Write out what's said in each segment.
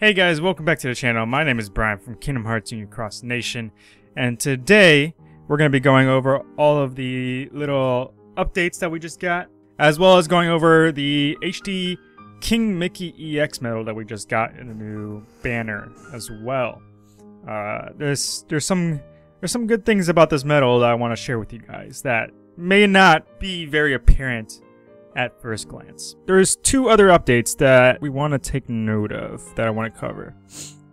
Hey guys, welcome back to the channel. My name is Brian from Kingdom Hearts Union Cross Nation, and today we're going to be going over all of the little updates that we just got, as well as going over the HD King Mickey EX medal that we just got in the new banner as well. There's some good things about this medal that I want to share with you guys that may not be very apparent at first glance. There's two other updates that we want to take note of that I want to cover.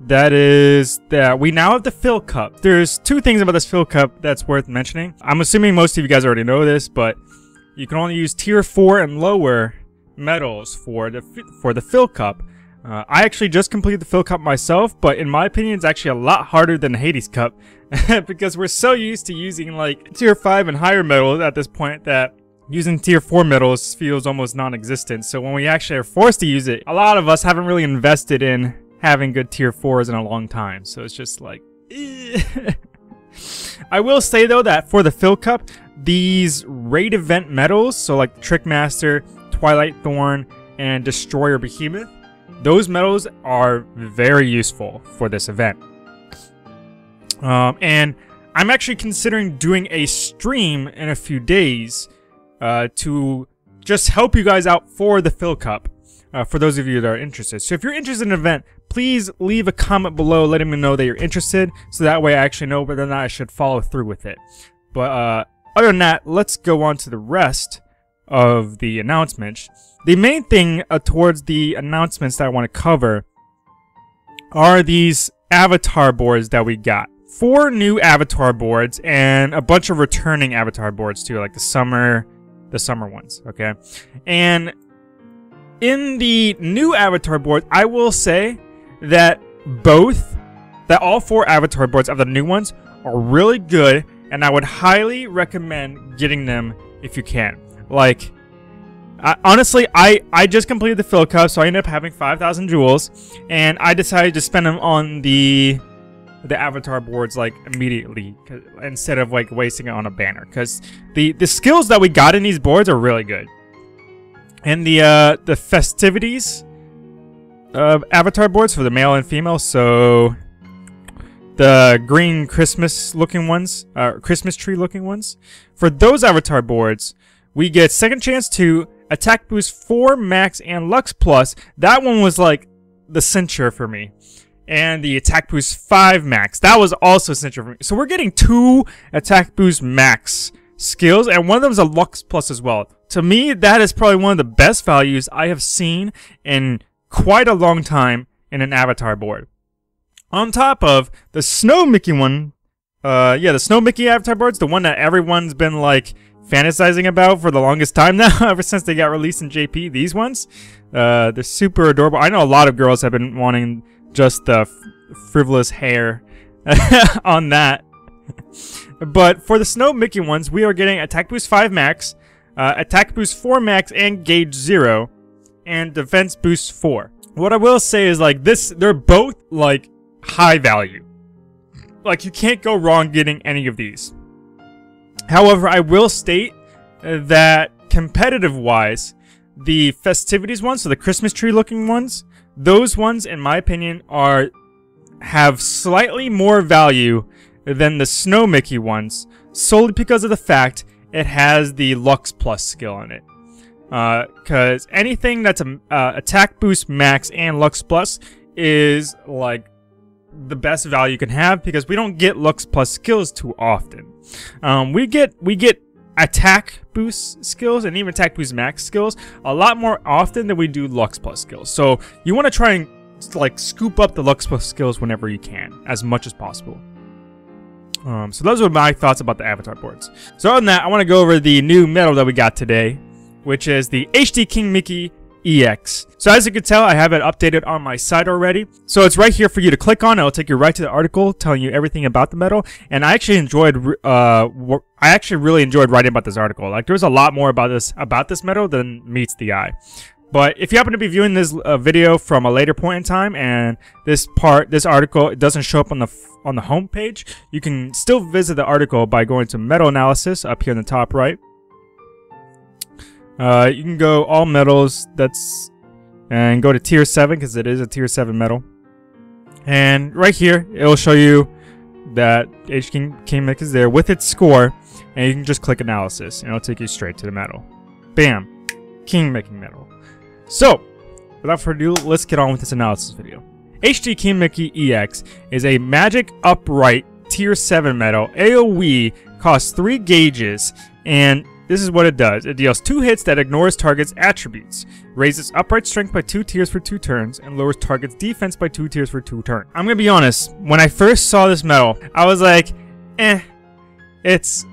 That is that we now have the Fill Cup. There's two things about this Fill Cup that's worth mentioning. I'm assuming most of you guys already know this, but you can only use tier 4 and lower medals for the Fill Cup. I actually just completed the Fill Cup myself, but in my opinion, it's actually a lot harder than the Hades Cup because we're so used to using like tier 5 and higher medals at this point that using tier 4 medals feels almost non-existent. So when we actually are forced to use it, a lot of us haven't really invested in having good tier 4s in a long time. So it's just like, I will say though that for the Fill Cup, these raid event medals, so like Trickmaster, Twilight Thorn, and Destroyer Behemoth, those medals are very useful for this event. And I'm actually considering doing a stream in a few days to just help you guys out for the Fill Cup, for those of you that are interested. So if you're interested in an event, please leave a comment below letting me know that you're interested, so that way I actually know whether or not I should follow through with it. But other than that, let's go on to the rest of the announcements. The main thing towards the announcements that I want to cover are these avatar boards that we got. 4 new avatar boards and a bunch of returning avatar boards too, like the summer ones, okay? And in the new avatar board, I will say that all 4 avatar boards of the new ones are really good, and I would highly recommend getting them if you can. Like, honestly, I just completed the Fill Cup, so I ended up having 5,000 jewels, and I decided to spend them on the avatar boards like immediately instead of like wasting it on a banner, because the skills that we got in these boards are really good. And the festivities avatar boards for the male and female, so the green Christmas looking ones, Christmas tree looking ones, for those avatar boards we get second chance to attack boost 4 max and Lux plus. That one was like the cincher for me. And the attack boost 5 max, that was also essential for me. So we're getting 2 attack boost max skills, and one of them is a Lux plus as well. To me, that is probably one of the best values I have seen in quite a long time in an avatar board. On top of the Snow Mickey one, the Snow Mickey avatar board's the one that everyone's been like fantasizing about for the longest time now, ever since they got released in JP. These ones, they're super adorable. I know a lot of girls have been wanting just the frivolous hair on that. But for the Snow Mickey ones, we are getting attack boost 5 max, attack boost 4 max and gauge 0, and defense boost 4. What I will say is like this, they're both like high value. Like you can't go wrong getting any of these. However, I will state that competitive wise, the festivities ones, so the Christmas tree looking ones, those ones, in my opinion, have slightly more value than the Snow Mickey ones, solely because of the fact it has the Lux Plus skill in it. Because anything that's attack boost max and Lux Plus is like the best value you can have, because we don't get Lux Plus skills too often. We get attack boost skills and even attack boost max skills a lot more often than we do Lux Plus skills. So you want to try and like scoop up the Lux Plus skills whenever you can, as much as possible. So those are my thoughts about the avatar boards. So other than that, I want to go over the new medal that we got today, which is the HD King Mickey EX. So as you can tell, I have it updated on my site already. So it's right here for you to click on. It'll take you right to the article telling you everything about the medal. And I actually really enjoyed writing about this article. Like there's a lot more about this medal than meets the eye. But if you happen to be viewing this video from a later point in time and this article doesn't show up on the home page, you can still visit the article by going to medal analysis up here in the top right. You can go all medals, and go to tier 7 because it is a tier 7 medal. And right here, it'll show you that HD Keyblade is there with its score, and you can just click analysis, and it'll take you straight to the medal. Bam, king making medal. So, without further ado, let's get on with this analysis video. HD Keyblade EX is a magic upright tier 7 medal. AoE costs 3 gauges, and this is what it does. It deals 2 hits that ignores target's attributes, raises upright strength by 2 tiers for 2 turns, and lowers target's defense by 2 tiers for 2 turns. I'm gonna be honest, when I first saw this medal, I was like, it's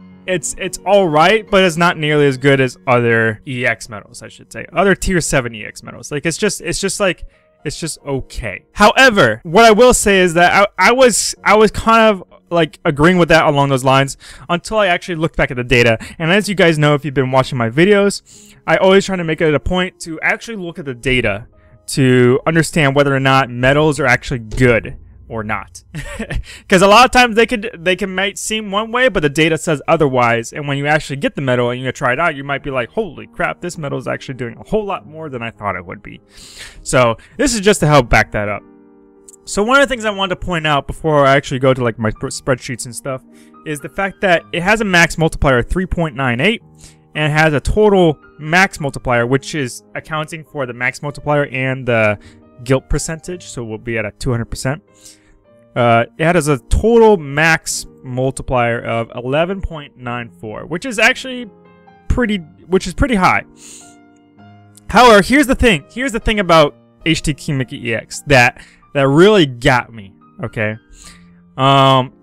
alright, but it's not nearly as good as other EX medals, I should say. Other tier 7 EX medals. Like, it's just okay. However, what I will say is that I was kind of like agreeing with that along those lines until I actually looked back at the data. And as you guys know, if you've been watching my videos, I always try to make it a point to actually look at the data to understand whether or not medals are actually good or not. Because a lot of times they might seem one way, but the data says otherwise. And when you actually get the medal and you try it out, you might be like, holy crap, this medal is actually doing a whole lot more than I thought it would be. So this is just to help back that up. So one of the things I wanted to point out before I actually go to like my spreadsheets and stuff is the fact that it has a max multiplier of 3.98 and it has a total max multiplier, which is accounting for the max multiplier and the guilt percentage, so we'll be at a 200%. It has a total max multiplier of 11.94, which is actually pretty high. However, here's the thing about HD Keyblade EX that really got me, okay?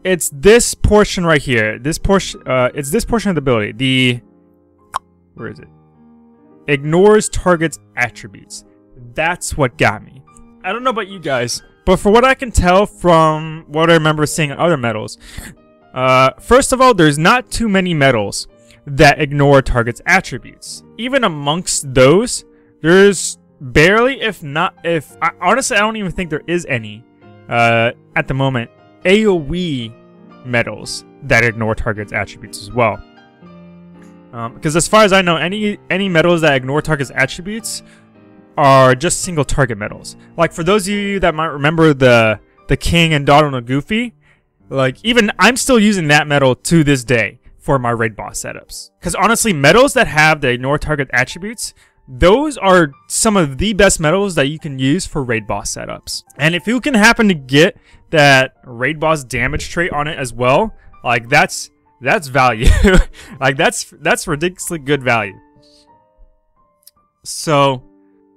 It's this portion right here. It's this portion of the ability. Where is it? Ignores target's attributes. That's what got me. I don't know about you guys, but for what I can tell from what I remember seeing in other medals, first of all, there's not too many medals that ignore target's attributes. Even amongst those, there's barely, honestly, I don't even think there is any, at the moment, AoE medals that ignore target's attributes as well. Because as far as I know, any medals that ignore target's attributes are just single target medals. Like, for those of you that might remember the King and Donald and Goofy, like, even I'm still using that medal to this day for my raid boss setups. Because honestly, medals that have the ignore target attributes, those are some of the best medals that you can use for raid boss setups. And if you can happen to get that raid boss damage trait on it as well, like, that's value. Like, that's ridiculously good value. So,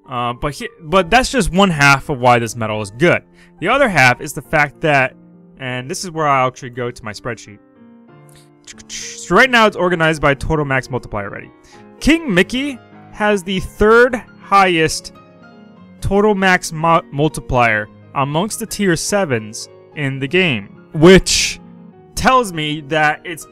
but that's just one half of why this medal is good. The other half is the fact that, and this is where I'll actually go to my spreadsheet. So right now it's organized by total max multiplier already. King Mickey has the 3rd highest total max multiplier amongst the tier 7s in the game, which tells me that it's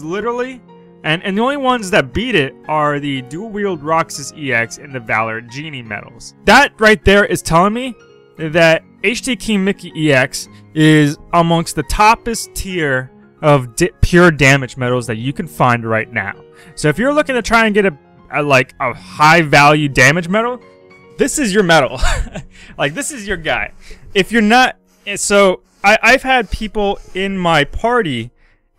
literally, and the only ones that beat it are the dual wield Roxas EX and the Valor Genie medals. That right there is telling me that HD Keyblade EX is amongst the toppest tier of pure damage medals that you can find right now. So if you're looking to try and get a high value damage medal, this is your medal. Like, this is your guy. If you're not, so I've had people in my party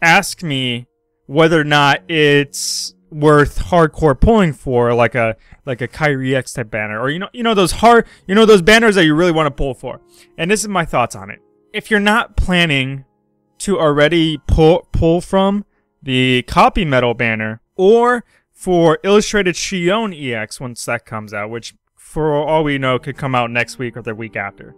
ask me whether or not it's worth hardcore pulling for, like a Kyrie X type banner, or you know those banners that you really want to pull for. And this is my thoughts on it. If you're not planning to already pull from the copy medal banner, or for Illustrated Shion EX once that comes out, which for all we know could come out next week or the week after,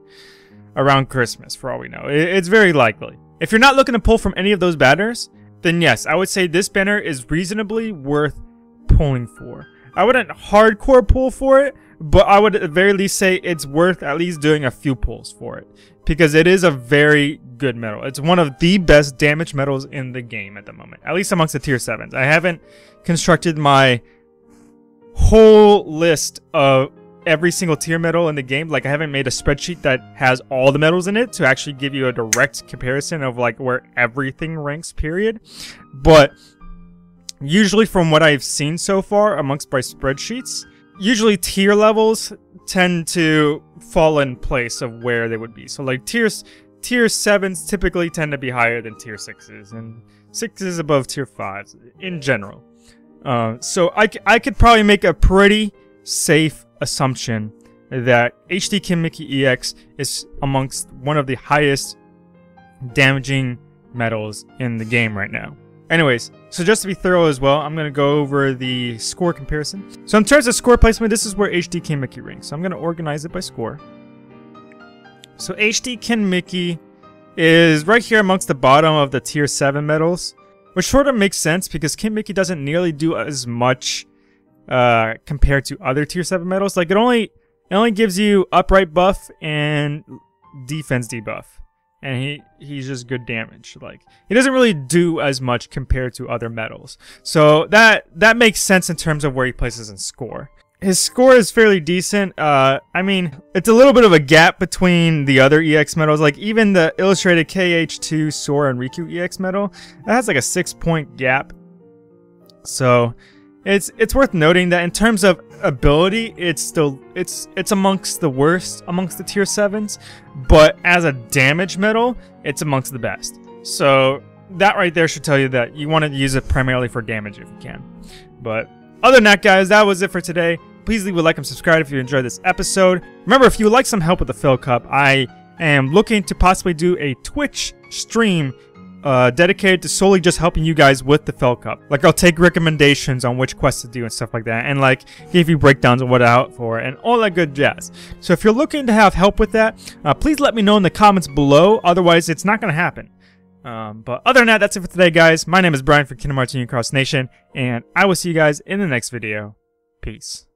around Christmas for all we know. It's very likely. If you're not looking to pull from any of those banners, then yes, I would say this banner is reasonably worth pulling for. I wouldn't hardcore pull for it, but I would at the very least say it's worth at least doing a few pulls for it, because it is a very good medal. It's one of the best damage medals in the game at the moment, at least amongst the tier 7s. I haven't constructed my whole list of every single tier medal in the game. Like, I haven't made a spreadsheet that has all the medals in it to actually give you a direct comparison of like where everything ranks, period. But usually from what I've seen so far amongst my spreadsheets, usually tier levels tend to fall in place of where they would be. So like tier 7s typically tend to be higher than tier 6s, and 6s above tier 5s in general. So I could probably make a pretty safe assumption that HD Kin Mickey EX is amongst one of the highest damaging metals in the game right now. Anyways, so just to be thorough as well, I'm going to go over the score comparison. So in terms of score placement, this is where HD Kin Mickey ranks. So I'm going to organize it by score. So HD Kin Mickey is right here amongst the bottom of the tier 7 metals, which sort of makes sense because Kin Mickey doesn't nearly do as much compared to other tier 7 metals. Like it only gives you upright buff and defense debuff. And he's just good damage. Like he doesn't really do as much compared to other metals. So that makes sense in terms of where he places in score. His score is fairly decent. I mean, it's a little bit of a gap between the other EX metals. Like even the illustrated KH2 Sora and Riku EX metal, that has like a 6-point gap. So it's worth noting that in terms of ability, it's amongst the worst amongst the tier 7s, but as a damage metal, it's amongst the best. So that right there should tell you that you want to use it primarily for damage if you can. But other than that, guys, that was it for today. Please leave a like and subscribe if you enjoyed this episode. Remember, if you would like some help with the Fill Cup, I am looking to possibly do a Twitch stream dedicated to solely just helping you guys with the Fill Cup. Like I'll take recommendations on which quests to do and stuff like that, and like give you breakdowns of what to out for and all that good jazz. So if you're looking to have help with that, please let me know in the comments below. Otherwise, it's not going to happen. But other than that, that's it for today, guys. My name is Brian from Kingdom Hearts Union Cross Nation, and I will see you guys in the next video. Peace.